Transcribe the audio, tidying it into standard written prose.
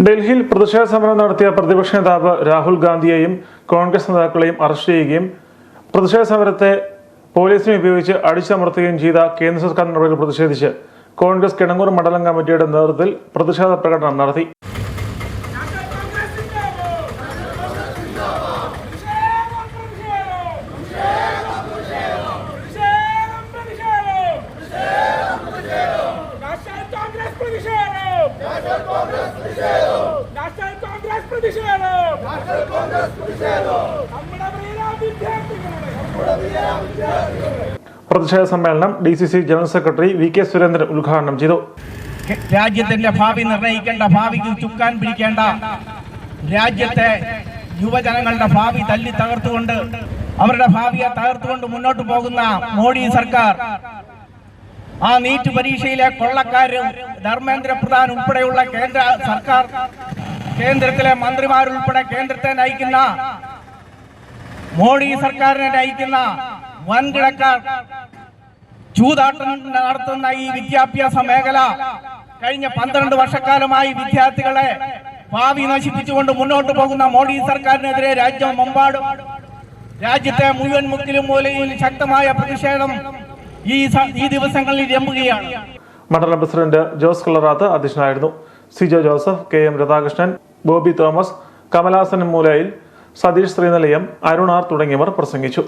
ഡൽഹിയിൽ പ്രതിഷേധ സമരം നടത്തിയ പ്രതിപക്ഷ നേതാവ് രാഹുൽ ഗാന്ധിയെയും കോൺഗ്രസ് നേതാക്കളെയും അറസ്റ്റ് ചെയ്യുകയും പ്രതിഷേധ സമരത്തെ പോലീസിനെ ഉപയോഗിച്ച് അടിച്ചമർത്തുകയും ചെയ്ത കേന്ദ്ര സർക്കാർ നടപടികൾ പ്രതിഷേധിച്ച് കോൺഗ്രസ് കിടങ്ങൂർ മണ്ഡലം കമ്മിറ്റിയുടെ നേതൃത്വത്തിൽ പ്രതിഷേധ പ്രകടനം നടത്തി. പ്രതിഷേധ സമ്മേളനം DCC general secretary VK Surendran ഉദ്ഘാടനം ചെയ്തു. രാജ്യത്തിന്റെ ഭാവി നിർണ്ണയിക്കേണ്ട, ഭാവിക്ക് ചുക്കാൻ പിടിക്കേണ്ട രാജ്യത്തെ യുവജനങ്ങളുടെ ഭാവി തല്ലി തകർത്തുകൊണ്ട്, അവരുടെ ഭാവിയെ തകർത്തുകൊണ്ട് മുന്നോട്ട് പോകുന്ന മോഡി സർക്കാർ, ആ നീറ്റ് പരീക്ഷയിലെ കൊള്ളക്കാരും ധർമ്മേന്ദ്ര പ്രധാൻ ഉൾപ്പെടെയുള്ള കേന്ദ്ര സർക്കാർ, കേന്ദ്രത്തിലെ മന്ത്രിമാരുൾപ്പെടെ കേന്ദ്രത്തെ നയിക്കുന്ന മോഡി സർക്കാരിനെ നയിക്കുന്ന വൻകിടക്കാർ ചൂതാട്ടം നടത്തുന്ന ഈ വിദ്യാഭ്യാസ മേഖല കഴിഞ്ഞ 12 വർഷക്കാലമായി വിദ്യാർത്ഥികളെ ഭാവി നശിപ്പിച്ചുകൊണ്ട് മുന്നോട്ട് പോകുന്ന മോഡി സർക്കാരിനെതിരെ രാജ്യമെമ്പാടും, രാജ്യത്തെ മുഴുവൻ മുക്കിലും മൂലയിൽ ശക്തമായ പ്രതിഷേധം ഈ ദിവസങ്ങളിൽ രമ്പുകയാണ്. മണ്ഡലം പ്രസിഡന്റ് ജോസ് കളറാത്ത് അധ്യക്ഷനായിരുന്നു. Sijo Joseph, KM Radhakrishnan, Bobby Thomas, Kamalasan മൂലയിൽ, സതീഷ് ശ്രീനിലയം, അരുണാർ തുടങ്ങിയവർ പ്രസംഗിച്ചു.